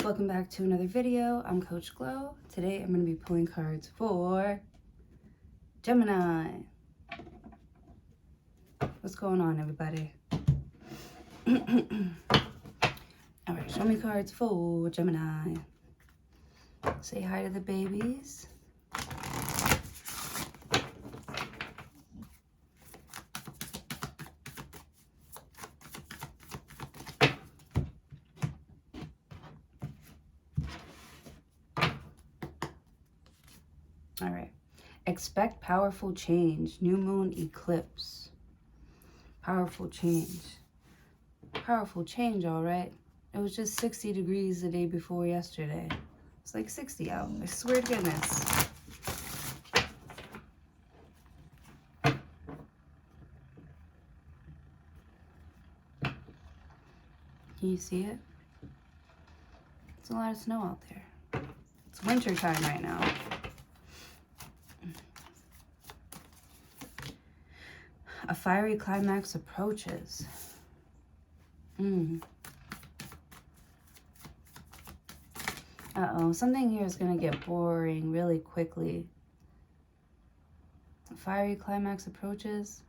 Welcome back to another video. I'm Coach Glow. Today I'm going to be pulling cards for Gemini. What's going on, everybody? Alright, show me cards for Gemini. Say hi to the babies. All right. Expect powerful change. New moon eclipse. Powerful change. Powerful change, all right. It was just 60 degrees the day before yesterday. It's like 60 out. I swear to goodness. Can you see it? It's a lot of snow out there. It's winter time right now. A fiery climax approaches. Uh-oh, something here is going to get boring really quickly. A fiery climax approaches.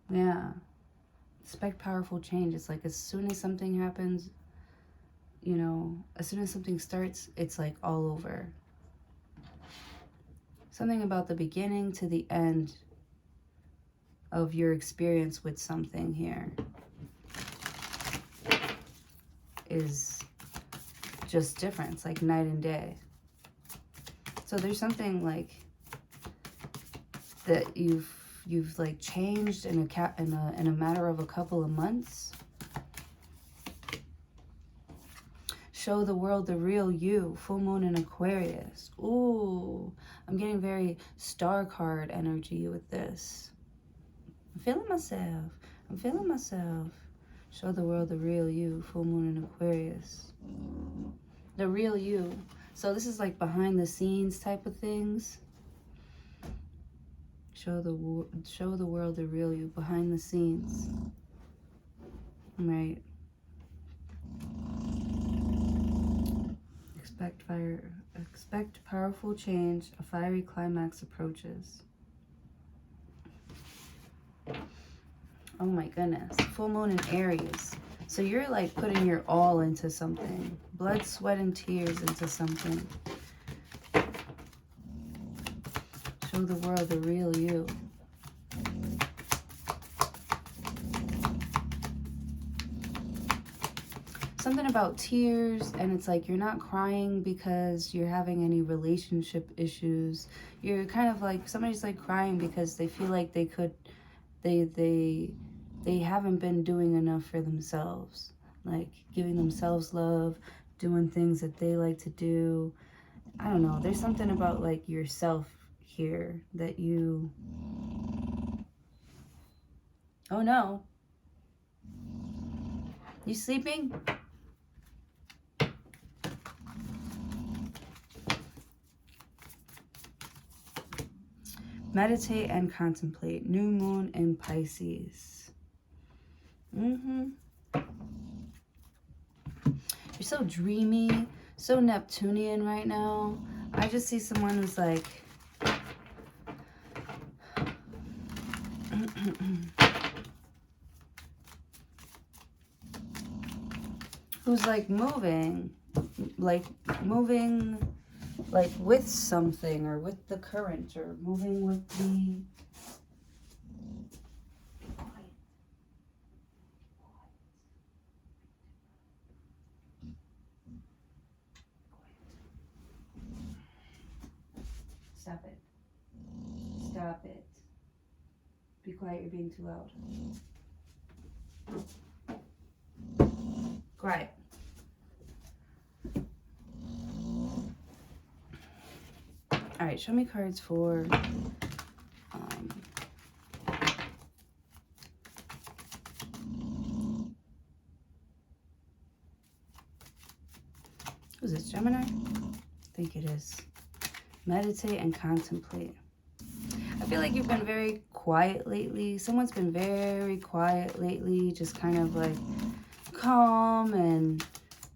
Yeah. Expect powerful change. It's like as soon as something happens, you know, as soon as something starts, it's like all over. Something about the beginning to the end of your experience with something here is just different. It's like night and day. So there's something like that you've like changed in a matter of a couple of months. Show the world the real you. Full moon in Aquarius. Ooh, I'm getting very star card energy with this. I'm feeling myself. I'm feeling myself. Show the world the real you. Full moon in Aquarius. The real you. So this is like behind the scenes type of things. Show the world the real you. Behind the scenes. Right. Expect powerful change. A fiery climax approaches. Oh my goodness. Full moon in Aries. So you're like putting your all into something. Blood, sweat, and tears into something. Show the world the real you. Something about tears, and it's like you're not crying because you're having any relationship issues. You're kind of like, somebody's like crying because they feel like they haven't been doing enough for themselves, like giving themselves love, doing things that they like to do. I don't know, there's something about like yourself here that you, oh no, you sleeping? Meditate and contemplate. New moon in Pisces. You're so dreamy, so Neptunian right now. I just see someone who's like who's like moving like with something, or with the current, or moving with the Stop it. Stop it. Be quiet, you're being too loud. Quiet. All right, show me cards for who's this, Gemini? I think it is. Meditate and contemplate. I feel like you've been very quiet lately. Someone's been very quiet lately, just kind of like calm and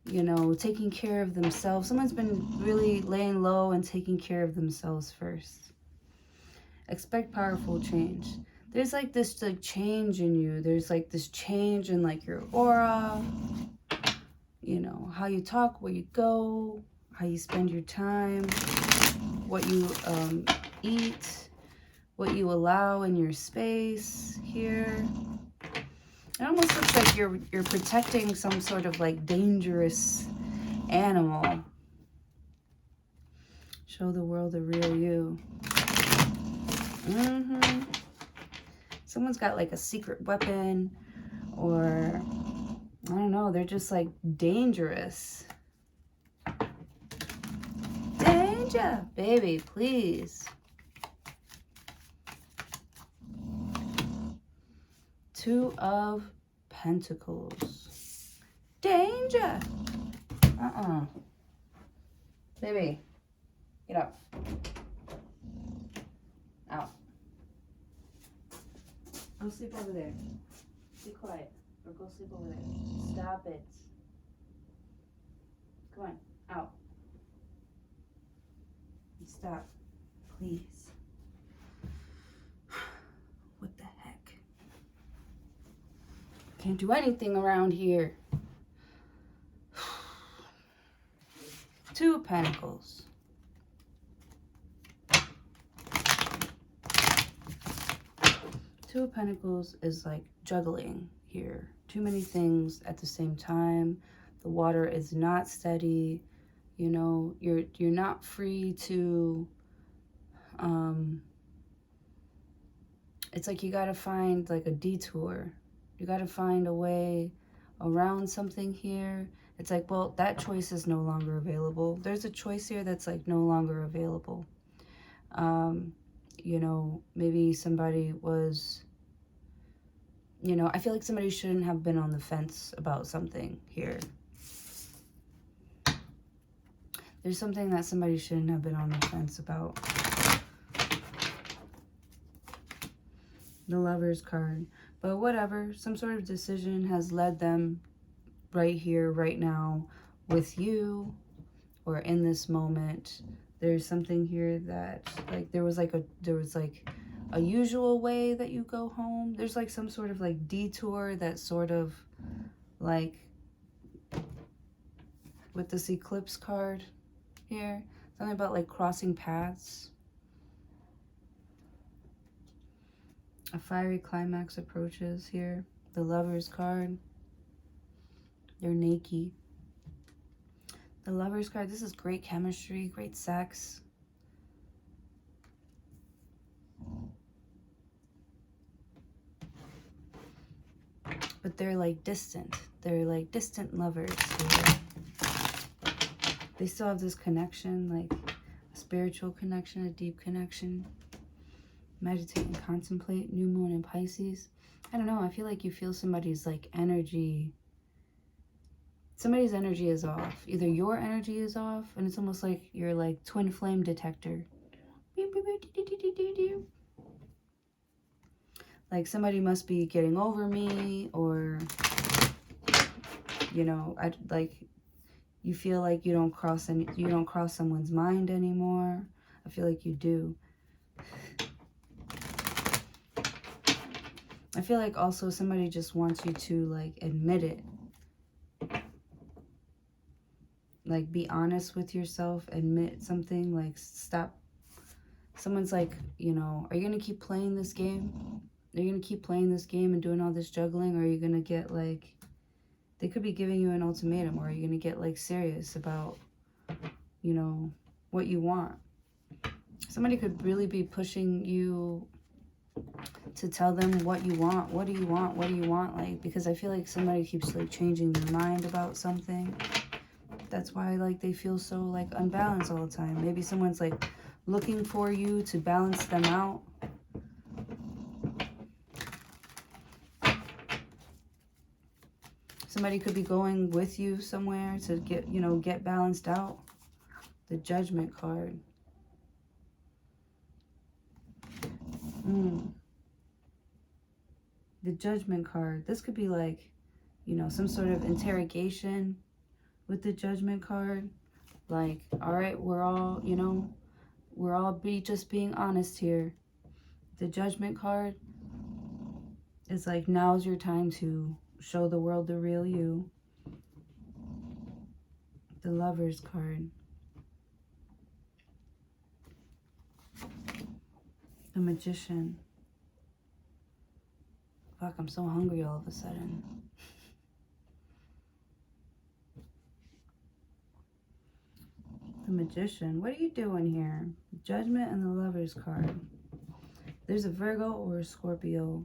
you know, taking care of themselves. Someone's been really laying low and taking care of themselves first. Expect powerful change. There's like this like change in you. There's like this change in like your aura, you know, how you talk, where you go, how you spend your time, what you eat, what you allow in your space here. It almost looks like you're protecting some sort of like dangerous animal. Show the world the real you. Someone's got like a secret weapon, or I don't know, they're just like dangerous. Danger, baby, please. Two of Pentacles. Danger. Baby, get up. Out. Go sleep over there. Be quiet. Or go sleep over there. Stop it. Come on. Out. Stop. Please. What the heck? Can't do anything around here. Two of Pentacles. Two of Pentacles is like juggling here. Too many things at the same time. The water is not steady. You know, you're not free to, it's like you got to find like a detour. You got to find a way around something here. It's like, well, that choice is no longer available. There's a choice here that's like no longer available. You know, maybe somebody was, you know, I feel like somebody shouldn't have been on the fence about something here. There's something that somebody shouldn't have been on the fence about. The Lover's card. But whatever, some sort of decision has led them right here, right now, with you, or in this moment. There's something here that, like, there was like a usual way that you go home. There's like some sort of like detour that sort of like, with this Eclipse card here, something about like crossing paths. A fiery climax approaches here. The Lover's card. They're naked. The Lover's card, this is great chemistry, great sex. But they're like distant. They're like distant lovers here. They still have this connection, like a spiritual connection, a deep connection. Meditate and contemplate. New moon in Pisces. I don't know, I feel like you feel somebody's like energy. Somebody's energy is off. Either your energy is off, and it's almost like you're like twin flame detector. Like somebody must be getting over me, or, you know, you feel like you don't cross someone's mind anymore. I feel like you do. I feel like also somebody just wants you to like admit it. Like be honest with yourself, admit something, like stop. Someone's like, you know, are you going to keep playing this game? Are you going to keep playing this game and doing all this juggling? Or are you going to get like, they could be giving you an ultimatum, or are you going to get like serious about, you know, what you want? Somebody could really be pushing you to tell them what you want. What do you want? What do you want? Like, because I feel like somebody keeps like changing their mind about something. That's why like they feel so like unbalanced all the time. Maybe someone's like looking for you to balance them out. Somebody could be going with you somewhere to get, you know, get balanced out. The Judgment card. The Judgment card. This could be like, you know, some sort of interrogation with the Judgment card. Like, all right, we're all, you know, we're all just being honest here. The Judgment card is like, now's your time to show the world the real you. The Lover's card. The Magician. Fuck, I'm so hungry all of a sudden. The Magician. What are you doing here? Judgment and the Lover's card. There's a Virgo or a Scorpio,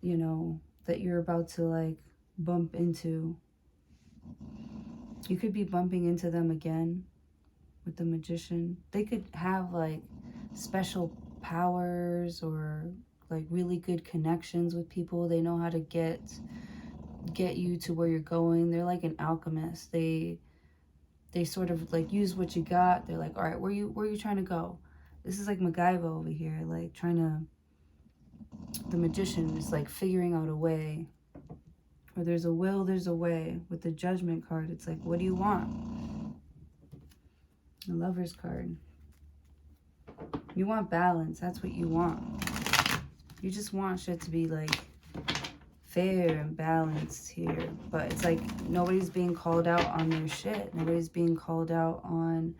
you know, that you're about to like bump into. You could be bumping into them again with the Magician. They could have like special powers or like really good connections with people. They know how to get you to where you're going. They're like an alchemist. They sort of like use what you got. They're like, all right, where are you trying to go? This is like MacGyver over here, like trying to, the Magician is like figuring out a way. Where there's a will, there's a way. With the Judgment card, it's like, what do you want? The Lover's card. You want balance. That's what you want. You just want shit to be like fair and balanced here. But it's like nobody's being called out on their shit. Nobody's being called out on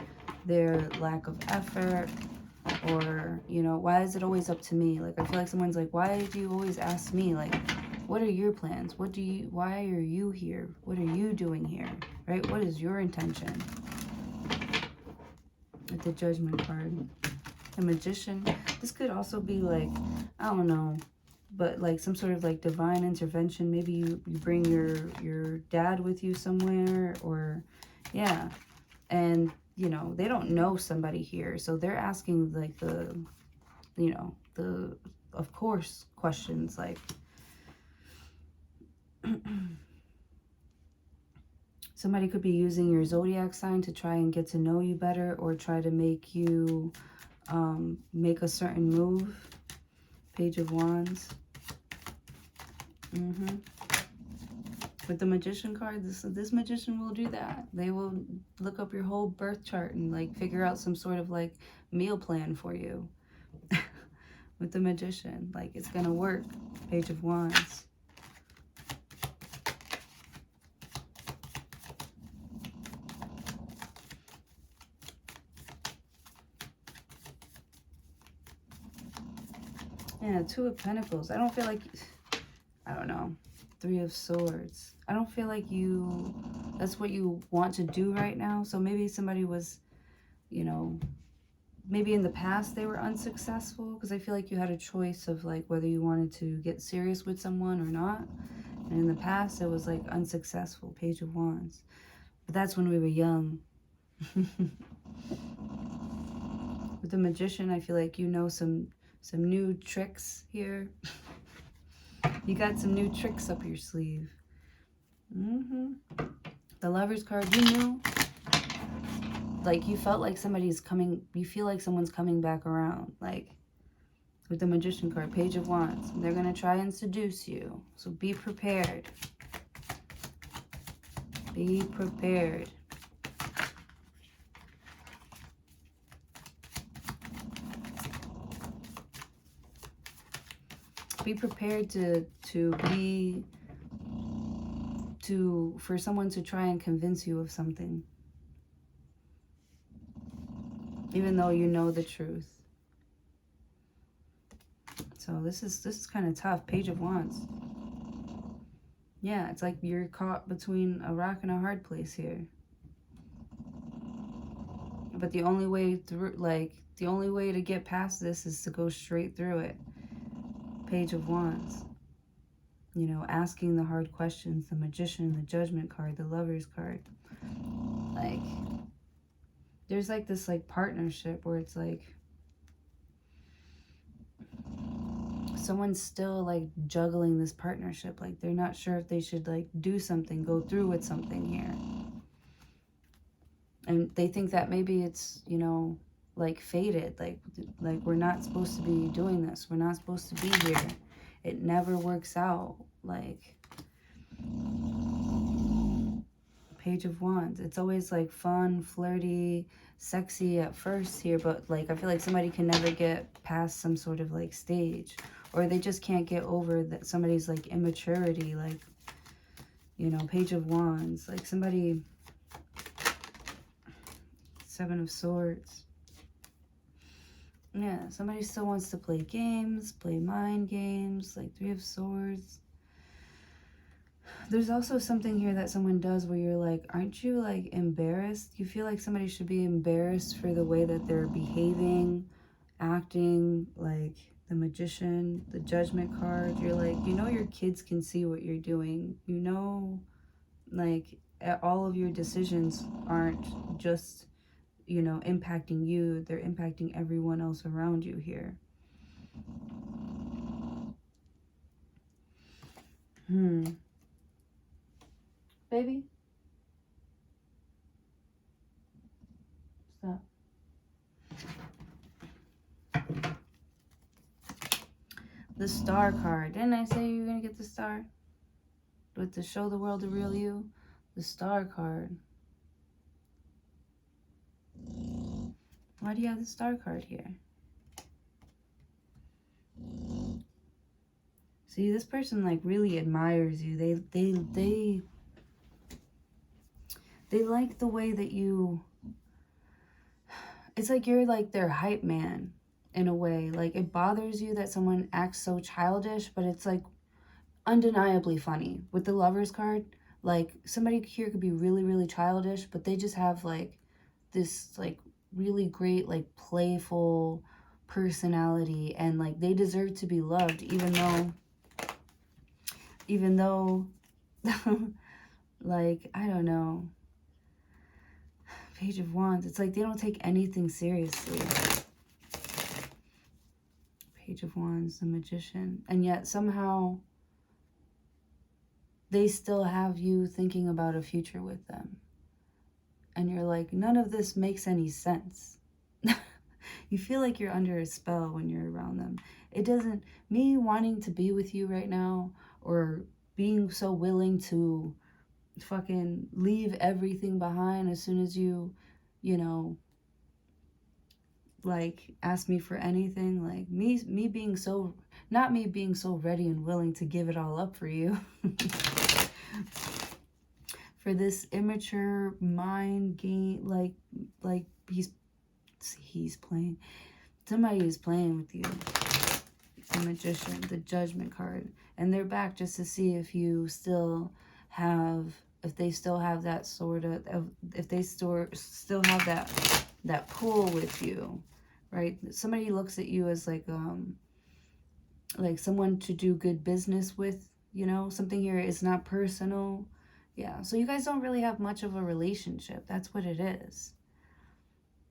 their lack of effort. Or, you know, why is it always up to me? Like, I feel like someone's like, why do you always ask me? Like, what are your plans? Why are you here? What are you doing here? Right? What is your intention? With the Judgment card. The Magician. This could also be like, I don't know, but like some sort of like divine intervention. Maybe you bring your dad with you somewhere, or yeah. And, you know, they don't know somebody here. So they're asking like the, you know, the, of course, questions like, somebody could be using your zodiac sign to try and get to know you better, or try to make you make a certain move. Page of Wands. With the Magician card, this Magician will do that. They will look up your whole birth chart and like figure out some sort of like meal plan for you. With the Magician, like it's gonna work. Page of Wands. Yeah, Two of Pentacles. I don't feel like, I don't know. Three of Swords. I don't feel like that's what you want to do right now. So maybe somebody was, you know, maybe in the past they were unsuccessful, because I feel like you had a choice of like whether you wanted to get serious with someone or not. And in the past it was like unsuccessful. Page of Wands. But that's when we were young. With the Magician, I feel like you know some new tricks here. You got some new tricks up your sleeve. The Lover's card, you knew. Like, you felt like somebody's coming, you feel like someone's coming back around. Like, with the Magician card, Page of Wands. They're going to try and seduce you. So be prepared. Be prepared. Be prepared for someone to try and convince you of something, even though you know the truth. So this is kind of tough. Page of Wands. Yeah, it's like you're caught between a rock and a hard place here. But the only way through, like, the only way to get past this is to go straight through it. Page of Wands. You know, asking the hard questions. The Magician, the Judgment card, the Lover's card. Like, there's like this like partnership where it's like someone's still like juggling this partnership. Like, they're not sure if they should like do something, go through with something here. And they think that maybe it's, you know, like fated. Like we're not supposed to be doing this. We're not supposed to be here. It never works out. Like, Page of Wands. It's always like fun, flirty, sexy at first here, but like I feel like somebody can never get past some sort of like stage, or they just can't get over that somebody's like immaturity, like, you know, Page of Wands, like somebody, Seven of Swords. Yeah, somebody still wants to play games, play mind games, like Three of Swords. There's also something here that someone does where you're like, aren't you like embarrassed? You feel like somebody should be embarrassed for the way that they're behaving, acting, like the Magician, the Judgment card. You're like, you know, your kids can see what you're doing. You know, like all of your decisions aren't just, you know, impacting you. They're impacting everyone else around you here. Baby, stop. The Star card. Didn't I say you were going to get the Star? With the Show the World the Real You? The Star card. Why do you have the Star card here? See, this person like really admires you. They like the way that you, it's like you're like their hype man in a way. Like it bothers you that someone acts so childish, but it's like undeniably funny. With the Lovers card, like somebody here could be really, really childish, but they just have like this like really great like playful personality, and like they deserve to be loved, even though like, I don't know, Page of Wands, it's like they don't take anything seriously. Page of Wands, the Magician, and yet somehow they still have you thinking about a future with them. And you're like, none of this makes any sense. You feel like you're under a spell when you're around them. It doesn't, me wanting to be with you right now, or being so willing to fucking leave everything behind as soon as you know, like ask me for anything, like me being so, not me being so ready and willing to give it all up for you. For this immature mind game, like he's playing, somebody is playing with you. The Magician, the Judgment card, and they're back just to see if you still have, if they still have that sort of, if they still have that pull with you, right? Somebody looks at you as like someone to do good business with, you know. Something here is not personal. Yeah, so you guys don't really have much of a relationship. That's what it is.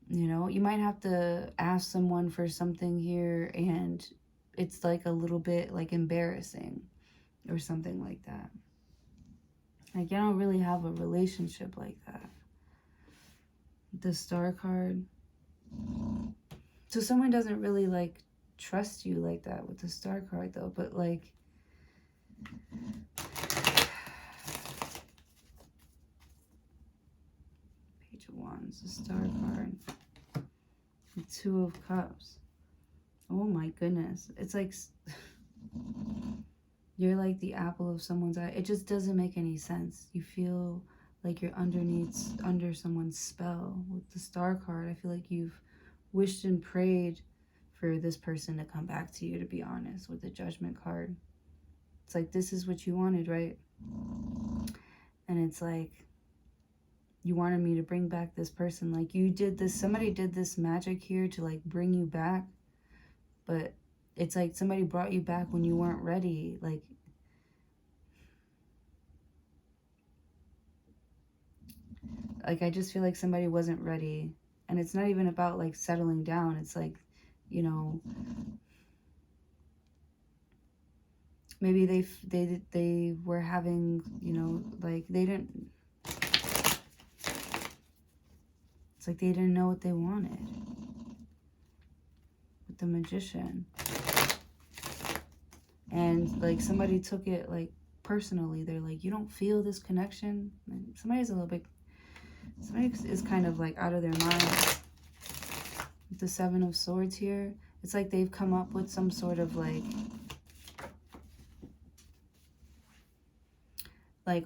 You know, you might have to ask someone for something here, and it's like a little bit like embarrassing or something like that. Like, you don't really have a relationship like that. The Star card. So someone doesn't really like trust you like that with the Star card though, but like, Page of Wands, the Star card, the Two of Cups. Oh my goodness. It's like you're like the apple of someone's eye. It just doesn't make any sense. You feel like you're under someone's spell. With the Star card, I feel like you've wished and prayed for this person to come back to you, to be honest. With the Judgment card, it's like, this is what you wanted, right? And it's like, you wanted me to bring back this person. Like, you did this, somebody did this magic here to like bring you back, but it's like somebody brought you back when you weren't ready. Like I just feel like somebody wasn't ready. And it's not even about like settling down. It's like, you know, maybe they were having, you know, like they didn't, it's like they didn't know what they wanted. With the Magician. And like somebody took it like personally. They're like, you don't feel this connection. And somebody is kind of like out of their mind. With the Seven of Swords here, it's like they've come up with some sort of like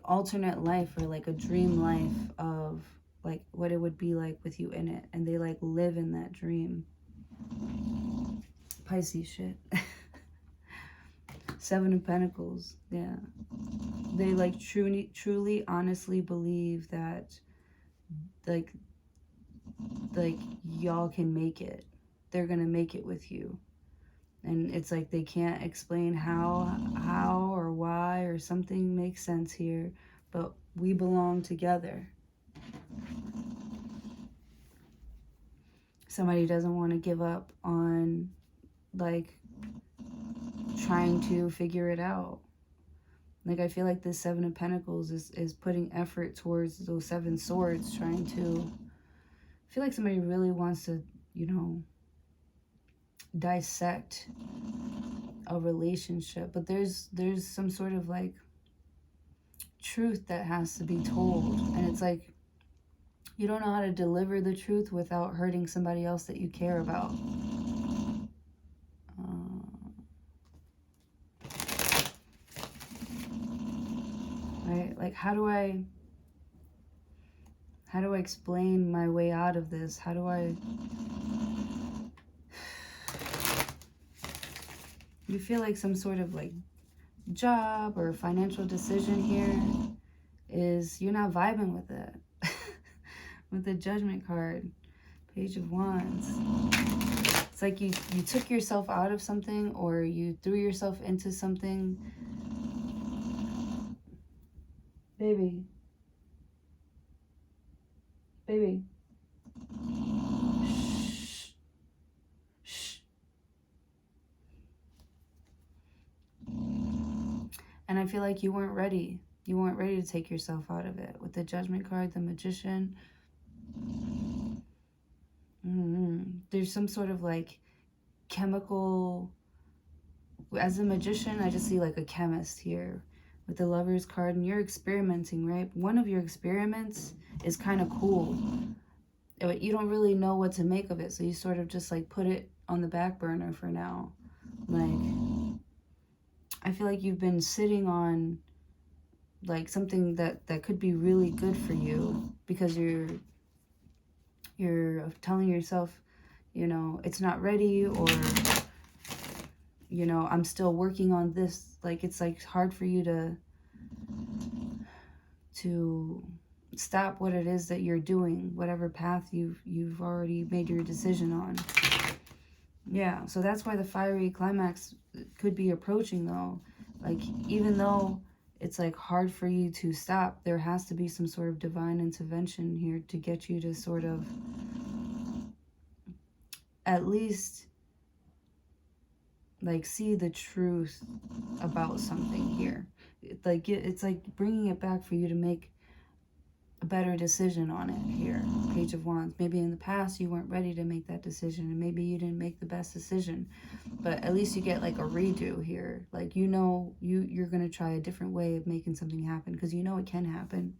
alternate life, or like a dream life of like what it would be like with you in it, and they like live in that dream. Pisces shit. Seven of Pentacles. Yeah, they like truly honestly believe that like y'all can make it. They're gonna make it with you. And it's like they can't explain how or why, or something makes sense here, but we belong together. Somebody doesn't want to give up on like trying to figure it out. Like I feel like this Seven of Pentacles is putting effort towards those Seven Swords, trying to, I feel like somebody really wants to, you know, dissect a relationship, but there's some sort of like truth that has to be told, and it's like you don't know how to deliver the truth without hurting somebody else that you care about. Right? Like how do I explain my way out of this? How do I... You feel like some sort of like job or financial decision here is, you're not vibing with it. With the Judgment card, Page of Wands. It's like you took yourself out of something, or you threw yourself into something. Baby. Baby. Shh. Shh. And I feel like you weren't ready. You weren't ready to take yourself out of it. With the Judgment card, the Magician. There's some sort of like chemical... As a magician, I just see like a chemist here. With the Lover's card, and you're experimenting, right? One of your experiments is kind of cool. But you don't really know what to make of it. So you sort of just like put it on the back burner for now. Like, I feel like you've been sitting on like something that could be really good for you, because you're telling yourself, you know, it's not ready, or, you know, I'm still working on this. Like, it's like hard for you to stop what it is that you're doing, whatever path you've already made your decision on. Yeah, so that's why the fiery climax could be approaching, though. Like, even though it's like hard for you to stop, there has to be some sort of divine intervention here to get you to sort of at least like see the truth about something here. It's like bringing it back for you to make a better decision on it here. Page of Wands. Maybe in the past you weren't ready to make that decision, and maybe you didn't make the best decision, but at least you get like a redo here. Like, you know, you're gonna try a different way of making something happen, because you know it can happen.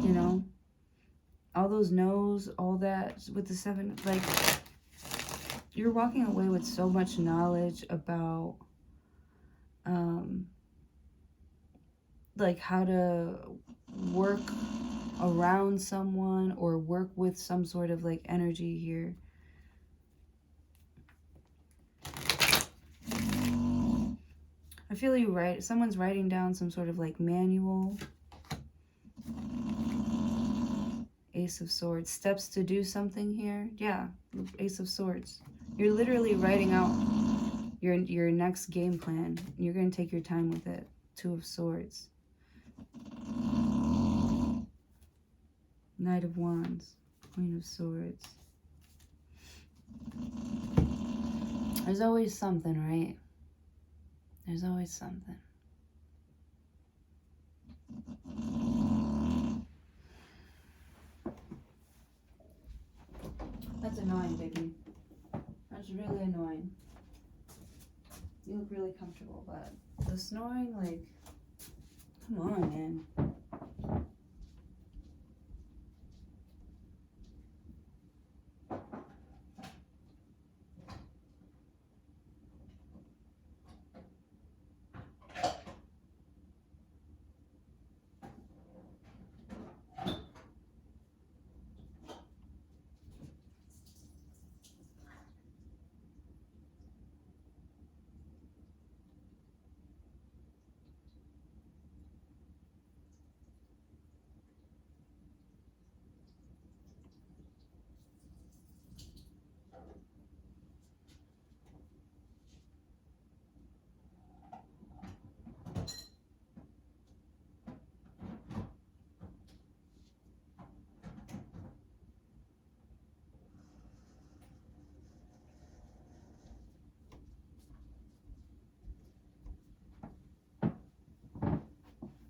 You know, all those no's, all that with the seven, like, you're walking away with so much knowledge about like how to work around someone or work with some sort of like energy here. I feel you someone's writing down some sort of like manual. Ace of Swords. Steps to do something here. Yeah, Ace of Swords. You're literally writing out your next game plan. You're going to take your time with it. Two of Swords. Knight of Wands. Queen of Swords. There's always something, right? There's always something. That's annoying, baby. That's really annoying. You look really comfortable, but the snoring, like, Come on, man.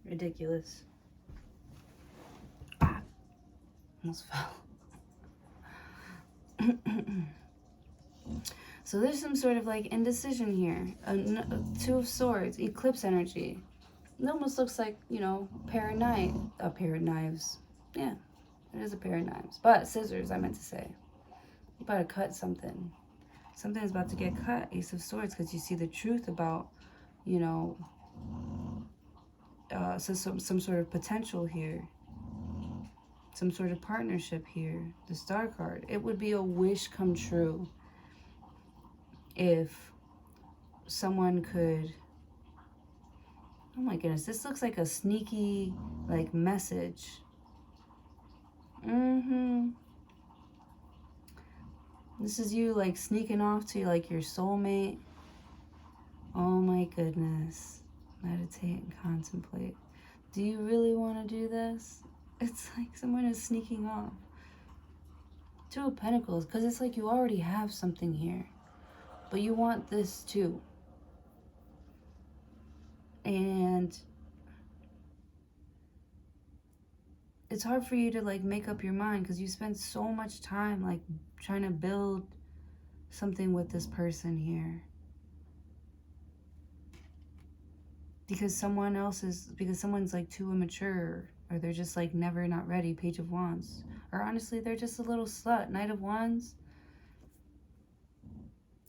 Ridiculous. Almost fell. So there's some sort of like indecision here. Two of Swords, eclipse energy. It almost looks like, you know, a pair of knives. Yeah, it is a pair of knives. But scissors, I meant to say. You about to cut something. Something's about to get cut, Ace of Swords, because you see the truth about, you know, so some sort of potential here. Some sort of partnership here. The Star card. It would be a wish come true if someone could... Oh my goodness, this looks like a sneaky, like, message. This is you, like, sneaking off to, like, your soulmate. Oh my goodness. Meditate and contemplate. Do you really want to do this? It's like someone is sneaking off. Two of Pentacles, because it's like you already have something here. But you want this too. And it's hard for you to like make up your mind because you spend so much time like trying to build something with this person here. Because someone's like too immature, or they're just like never not ready, Page of Wands. Or honestly, they're just a little slut. Knight of Wands.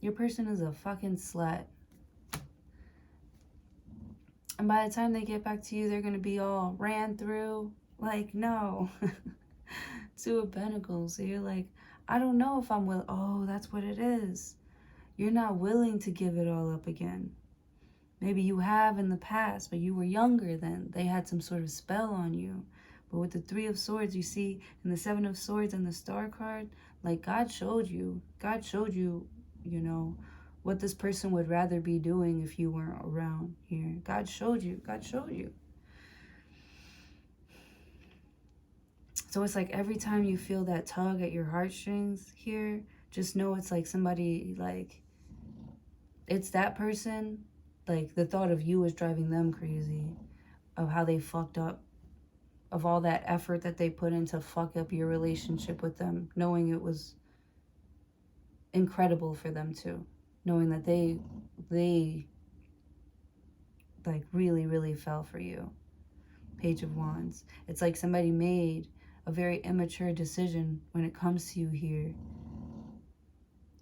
Your person is a fucking slut. And by the time they get back to you, they're going to be all ran through. Like, no. Two of Pentacles. So you're like, I don't know if I'm willing. Oh, that's what it is. You're not willing to give it all up again. Maybe you have in the past, but you were younger then. They had some sort of spell on you. But with the Three of Swords, you see, and the Seven of Swords and the Star card, like God showed you, you know, what this person would rather be doing if you weren't around here. God showed you. So it's like every time you feel that tug at your heartstrings here, just know it's like somebody, like, it's that person, like the thought of you is driving them crazy, of how they fucked up, of all that effort that they put in to fuck up your relationship with them, knowing it was incredible for them too. Knowing that they like really, really fell for you. Page of Wands. It's like somebody made a very immature decision when it comes to you here.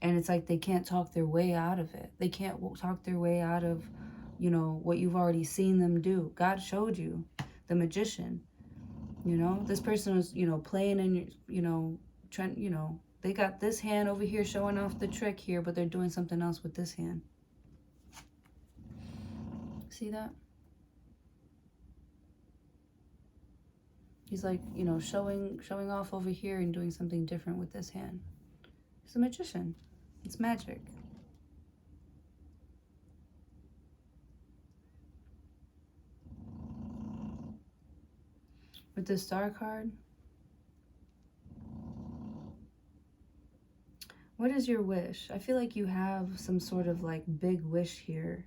And it's like they can't talk their way out of it. They can't talk their way out of, you know, what you've already seen them do. God showed you. The Magician. You know, this person was, you know, playing in, you know, trying, you know, they got this hand over here showing off the trick here, but they're doing something else with this hand. See that? He's like, you know, showing off over here and doing something different with this hand. He's a magician. It's magic. With the Star card, what is your wish? I feel like you have some sort of like big wish here.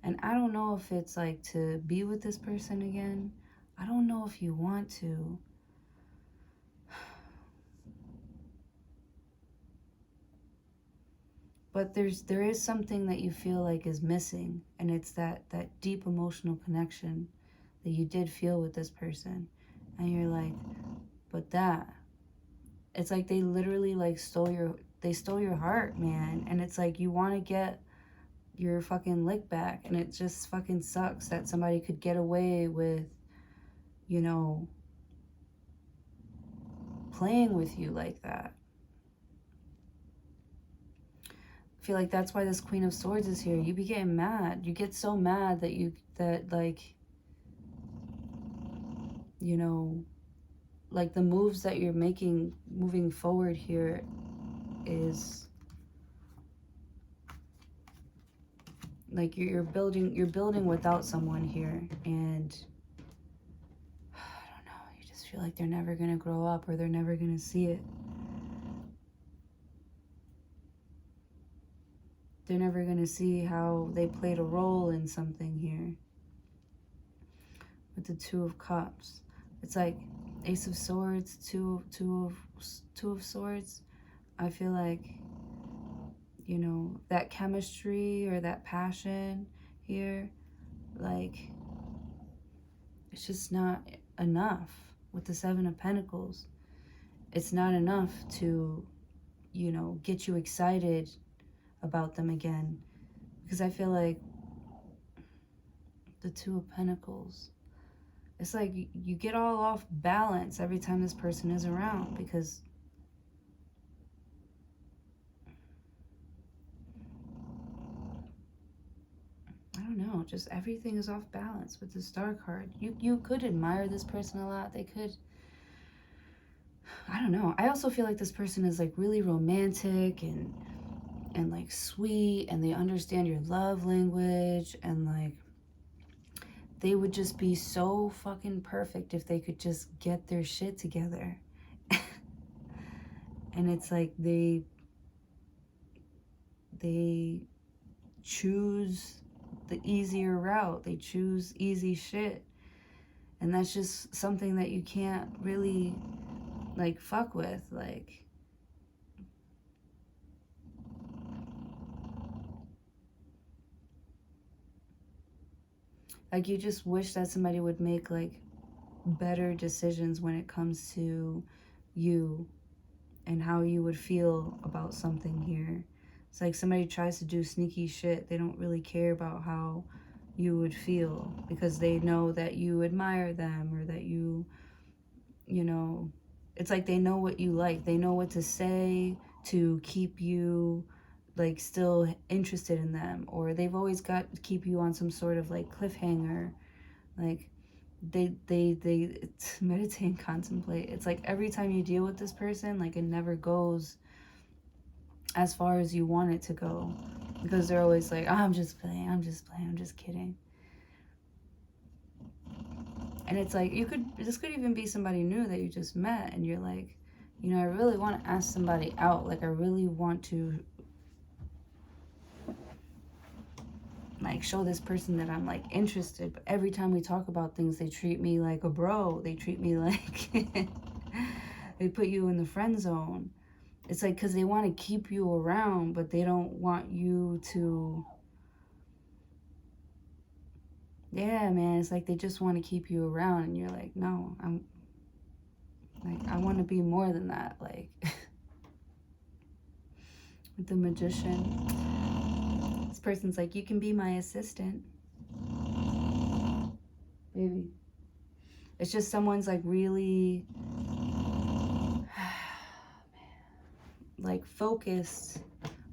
And I don't know if it's like to be with this person again. I don't know if you want to. But there is something that you feel like is missing. And it's that deep emotional connection that you did feel with this person. And you're like, but that, it's like they literally like stole your heart, man. And it's like you want to get your fucking lick back, and it just fucking sucks that somebody could get away with, you know, playing with you like that. I feel like that's why this Queen of Swords is here. You be getting mad. You get so mad that like, you know, like the moves that you're making moving forward here is like you're building without someone here, and I don't know, you just feel like they're never gonna grow up, or they're never gonna see it. They're never gonna see how they played a role in something here. With the Two of Cups, it's like Ace of Swords, two of Swords. I feel like, you know, that chemistry or that passion here, like, it's just not enough. With the Seven of Pentacles, it's not enough to, you know, get you excited about them again. Because I feel like the Two of Pentacles, it's like you get all off balance every time this person is around, because I don't know, just everything is off balance with the Star card. You could admire this person a lot. They could, I don't know. I also feel like this person is like really romantic and like sweet, and they understand your love language, and like they would just be so fucking perfect if they could just get their shit together. And it's like they choose the easier route. They choose easy shit. And that's just something that you can't really like fuck with. Like you just wish that somebody would make like better decisions when it comes to you and how you would feel about something here. It's like somebody tries to do sneaky shit. They don't really care about how you would feel, because they know that you admire them, or that you know, it's like they know what you like. They know what to say to keep you like still interested in them, or they've always got to keep you on some sort of like cliffhanger. Like they meditate and contemplate. It's like every time you deal with this person, like it never goes as far as you want it to go, because they're always like, oh, I'm just playing, I'm just kidding. And it's like, this could even be somebody new that you just met, and you're like, you know, I really want to ask somebody out. Like I really want to like show this person that I'm like interested, but every time we talk about things, they treat me like a bro. They treat me like they put you in the friend zone. It's like because they want to keep you around, but they don't want you to, yeah, man, it's like they just want to keep you around, and you're like, no, I'm like, I want to be more than that. Like with the Magician, this person's like, you can be my assistant, baby. It's just someone's like really like focused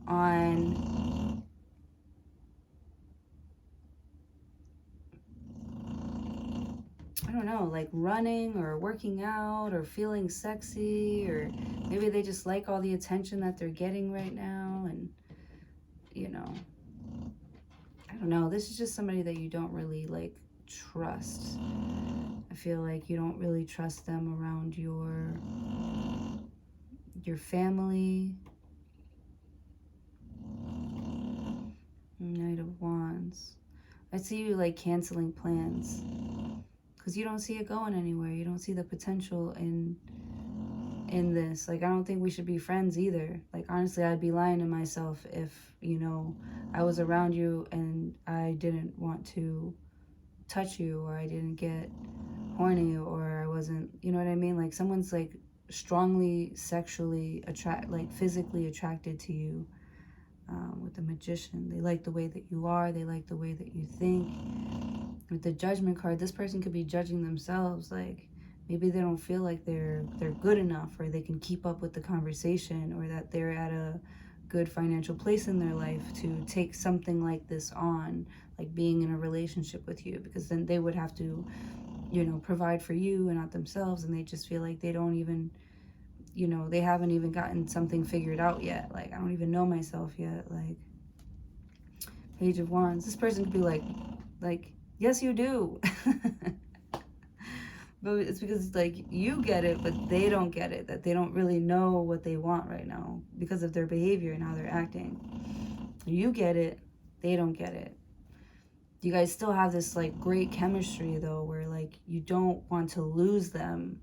on I don't know, like running or working out or feeling sexy, or maybe they just like all the attention that they're getting right now. And you know, I don't know, this is just somebody that you don't really like trust. I feel like you don't really trust them around your family. Knight of Wands. I see you like canceling plans because you don't see it going anywhere. You don't see the potential in this. Like, I don't think we should be friends either. Like, honestly, I'd be lying to myself if, you know, I was around you and I didn't want to touch you, or I didn't get horny, or I wasn't, you know what I mean? Like someone's like strongly sexually physically attracted to you. With the Magician, they like the way that you are, they like the way that you think. With the Judgment card, this person could be judging themselves, like maybe they don't feel like they're good enough, or they can keep up with the conversation, or that they're at a good financial place in their life to take something like this on, like being in a relationship with you, because then they would have to, you know, provide for you and not themselves, and they just feel like they don't even, you know, they haven't even gotten something figured out yet. Like, I don't even know myself yet. Like, Page of Wands. This person could be like, yes, you do. But it's because, like, you get it, but they don't get it. That they don't really know what they want right now because of their behavior and how they're acting. You get it. They don't get it. You guys still have this, like, great chemistry, though, where, like, you don't want to lose them.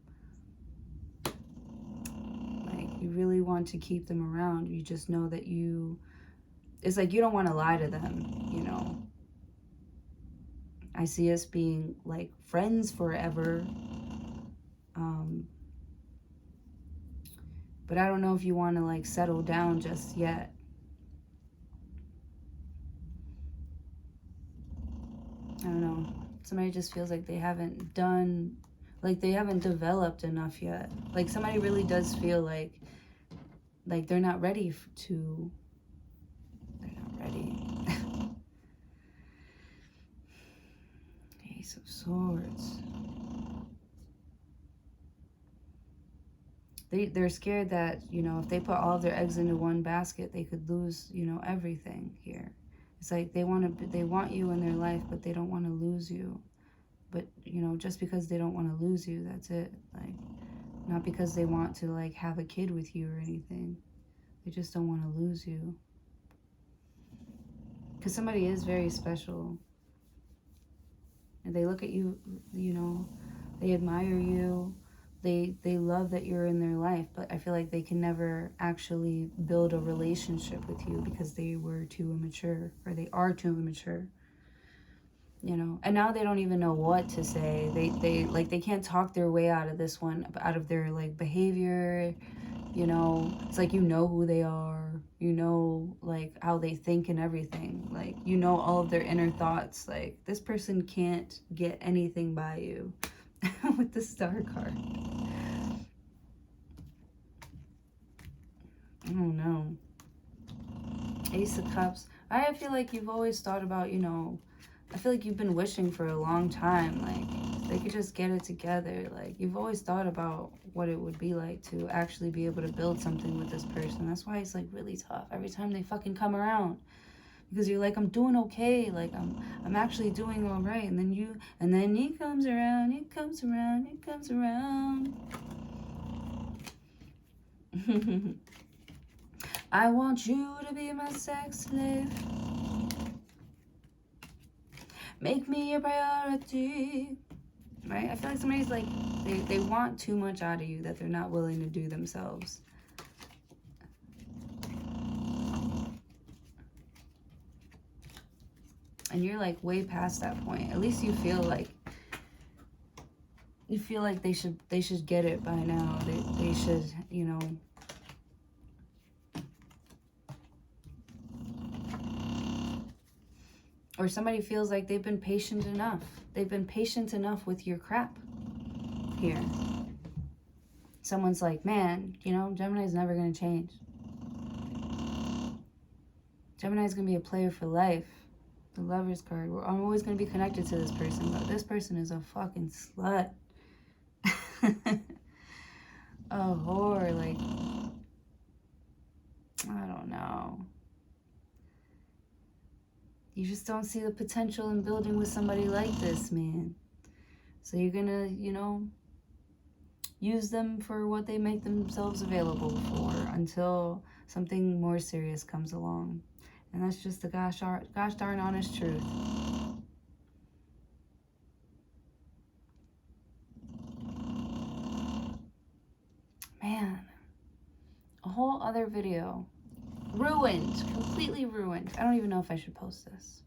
You really want to keep them around. You just know that it's like you don't want to lie to them, you know. I see us being like friends forever. But I don't know if you want to like settle down just yet. I don't know. Somebody just feels like they haven't developed enough yet. Like somebody really does feel like they're not ready they're not ready. Ace of Swords. They're scared that, you know, if they put all of their eggs into one basket, they could lose, you know, everything here. It's like they want you in their life, but they don't want to lose you. But, you know, just because they don't want to lose you, that's it. Like, not because they want to, like, have a kid with you or anything. They just don't want to lose you. Because somebody is very special. And they look at you, you know, they admire you. They love that you're in their life, but I feel like they can never actually build a relationship with you because they were too immature, or they are too immature. You know, and now they don't even know what to say. They can't talk their way out of this one, out of their like behavior. You know, it's like, you know who they are, you know, like how they think and everything, like, you know, all of their inner thoughts. Like, this person can't get anything by you. With the Star card. Oh no. Ace of Cups. I feel like you've always thought about, you know, I feel like you've been wishing for a long time, like, they could just get it together. Like, you've always thought about what it would be like to actually be able to build something with this person. That's why it's, like, really tough every time they fucking come around. Because you're like, I'm doing okay, like, I'm actually doing all right. And then he comes around, he comes around, he comes around. I want you to be my sex slave. Make me a priority. Right? I feel like somebody's like, they want too much out of you that they're not willing to do themselves. And you're like way past that point. At least you feel like they should get it by now. They should, you know. Or somebody feels like they've been patient enough. They've been patient enough with your crap here. Someone's like, man, you know, Gemini's never going to change. Gemini's going to be a player for life. The Lover's card. I'm always going to be connected to this person, but this person is a fucking slut. A whore, like, I don't know. You just don't see the potential in building with somebody like this, man. So you're gonna, you know, use them for what they make themselves available for until something more serious comes along. And that's just the gosh darn honest truth. Man, a whole other video. Ruined, completely ruined. I don't even know if I should post this.